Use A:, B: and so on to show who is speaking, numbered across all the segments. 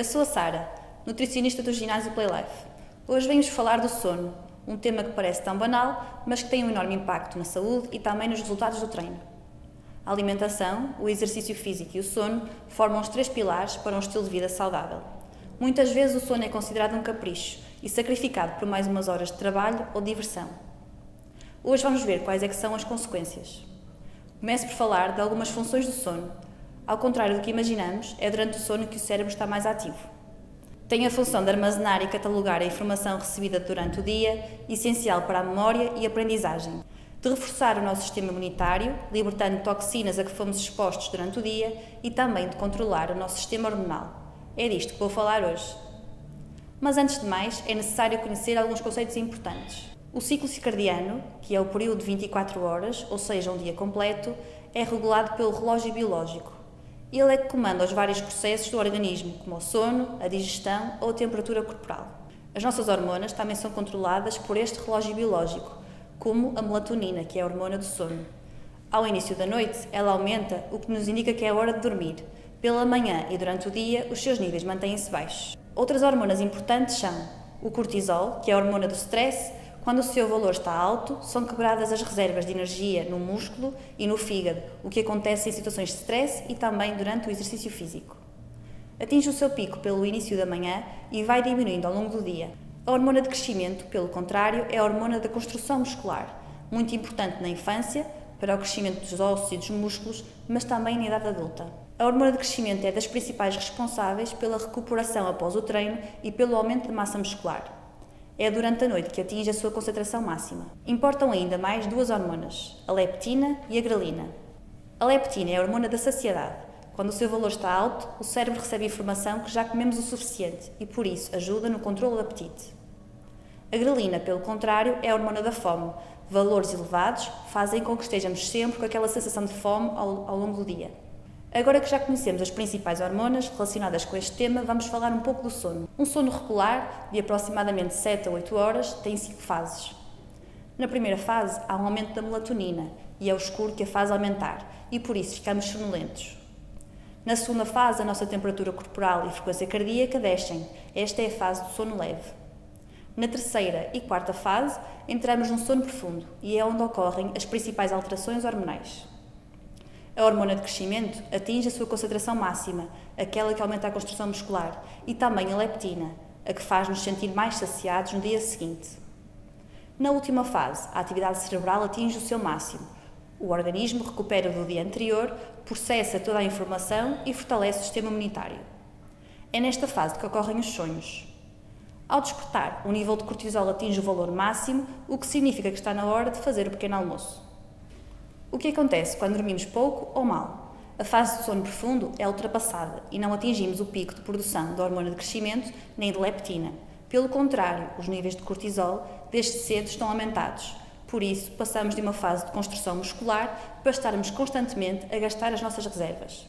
A: Eu sou a Sara, nutricionista do ginásio Playlife. Hoje venho-vos falar do sono, um tema que parece tão banal, mas que tem um enorme impacto na saúde e também nos resultados do treino. A alimentação, o exercício físico e o sono formam os três pilares para um estilo de vida saudável. Muitas vezes o sono é considerado um capricho e sacrificado por mais umas horas de trabalho ou diversão. Hoje vamos ver quais é que são as consequências. Começo por falar de algumas funções do sono. Ao contrário do que imaginamos, é durante o sono que o cérebro está mais ativo. Tem a função de armazenar e catalogar a informação recebida durante o dia, essencial para a memória e aprendizagem, de reforçar o nosso sistema imunitário, libertando toxinas a que fomos expostos durante o dia e também de controlar o nosso sistema hormonal. É disto que vou falar hoje. Mas antes de mais, é necessário conhecer alguns conceitos importantes. O ciclo circadiano, que é o período de 24 horas, ou seja, um dia completo, é regulado pelo relógio biológico. Ele é que comanda os vários processos do organismo, como o sono, a digestão ou a temperatura corporal. As nossas hormonas também são controladas por este relógio biológico, como a melatonina, que é a hormona do sono. Ao início da noite, ela aumenta, o que nos indica que é hora de dormir. Pela manhã e durante o dia, os seus níveis mantêm-se baixos. Outras hormonas importantes são o cortisol, que é a hormona do stress. Quando o seu valor está alto, são quebradas as reservas de energia no músculo e no fígado, o que acontece em situações de stress e também durante o exercício físico. Atinge o seu pico pelo início da manhã e vai diminuindo ao longo do dia. A hormona de crescimento, pelo contrário, é a hormona da construção muscular, muito importante na infância, para o crescimento dos ossos e dos músculos, mas também na idade adulta. A hormona de crescimento é das principais responsáveis pela recuperação após o treino e pelo aumento de massa muscular. É durante a noite que atinge a sua concentração máxima. Importam ainda mais duas hormonas, a leptina e a grelina. A leptina é a hormona da saciedade. Quando o seu valor está alto, o cérebro recebe informação que já comemos o suficiente e, por isso, ajuda no controle do apetite. A grelina, pelo contrário, é a hormona da fome. Valores elevados fazem com que estejamos sempre com aquela sensação de fome ao longo do dia. Agora que já conhecemos as principais hormonas relacionadas com este tema, vamos falar um pouco do sono. Um sono regular, de aproximadamente 7 a 8 horas, tem 5 fases. Na primeira fase, há um aumento da melatonina e é o escuro que a faz aumentar, e por isso ficamos sonolentos. Na segunda fase, a nossa temperatura corporal e frequência cardíaca descem. Esta é a fase do sono leve. Na terceira e quarta fase, entramos num sono profundo e é onde ocorrem as principais alterações hormonais. A hormona de crescimento atinge a sua concentração máxima, aquela que aumenta a construção muscular, e também a leptina, a que faz-nos sentir mais saciados no dia seguinte. Na última fase, a atividade cerebral atinge o seu máximo. O organismo recupera do dia anterior, processa toda a informação e fortalece o sistema imunitário. É nesta fase que ocorrem os sonhos. Ao despertar, o nível de cortisol atinge o valor máximo, o que significa que está na hora de fazer o pequeno almoço. O que acontece quando dormimos pouco ou mal? A fase de sono profundo é ultrapassada e não atingimos o pico de produção da hormona de crescimento nem de leptina. Pelo contrário, os níveis de cortisol desde cedo estão aumentados. Por isso, passamos de uma fase de construção muscular para estarmos constantemente a gastar as nossas reservas.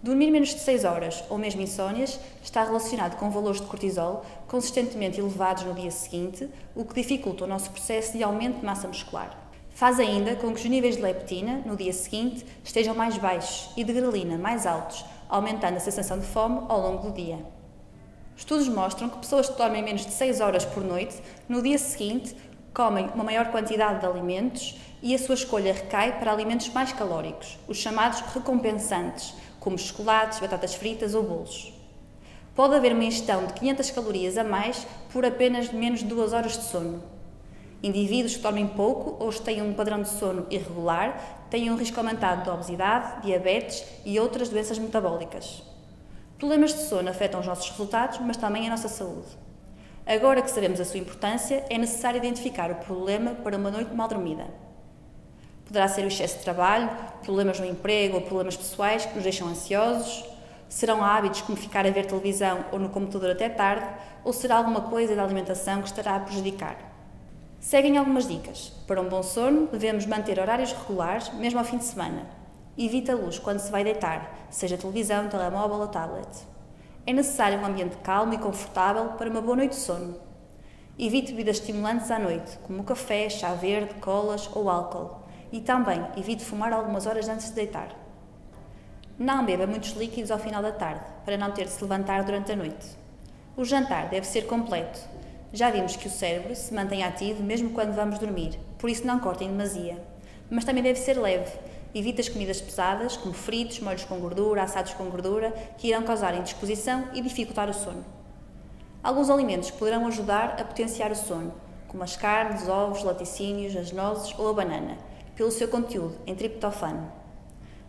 A: Dormir menos de 6 horas ou mesmo insónias está relacionado com valores de cortisol consistentemente elevados no dia seguinte, o que dificulta o nosso processo de aumento de massa muscular. Faz ainda com que os níveis de leptina, no dia seguinte, estejam mais baixos e de grelina mais altos, aumentando a sensação de fome ao longo do dia. Estudos mostram que pessoas que dormem menos de 6 horas por noite, no dia seguinte, comem uma maior quantidade de alimentos e a sua escolha recai para alimentos mais calóricos, os chamados recompensantes, como chocolates, batatas fritas ou bolos. Pode haver uma ingestão de 500 calorias a mais por apenas menos de 2 horas de sono. Indivíduos que dormem pouco ou que têm um padrão de sono irregular têm um risco aumentado de obesidade, diabetes e outras doenças metabólicas. Problemas de sono afetam os nossos resultados, mas também a nossa saúde. Agora que sabemos a sua importância, é necessário identificar o problema para uma noite mal dormida. Poderá ser o excesso de trabalho, problemas no emprego ou problemas pessoais que nos deixam ansiosos. Serão hábitos como ficar a ver televisão ou no computador até tarde, ou será alguma coisa da alimentação que estará a prejudicar. Seguem algumas dicas. Para um bom sono, devemos manter horários regulares, mesmo ao fim de semana. Evite a luz quando se vai deitar, seja televisão, telemóvel ou tablet. É necessário um ambiente calmo e confortável para uma boa noite de sono. Evite bebidas estimulantes à noite, como café, chá verde, colas ou álcool. E também evite fumar algumas horas antes de deitar. Não beba muitos líquidos ao final da tarde, para não ter de se levantar durante a noite. O jantar deve ser completo. Já vimos que o cérebro se mantém ativo mesmo quando vamos dormir, por isso não cortem demasia. Mas também deve ser leve. Evite as comidas pesadas, como fritos, molhos com gordura, assados com gordura, que irão causar indisposição e dificultar o sono. Alguns alimentos poderão ajudar a potenciar o sono, como as carnes, ovos, laticínios, as nozes ou a banana, pelo seu conteúdo em triptofano.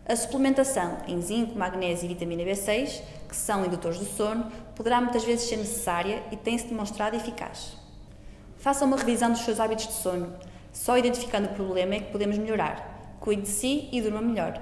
A: A suplementação em zinco, magnésio e vitamina B6, que são indutores do sono, poderá muitas vezes ser necessária e tem-se demonstrado eficaz. Faça uma revisão dos seus hábitos de sono. Só identificando o problema é que podemos melhorar. Cuide de si e durma melhor.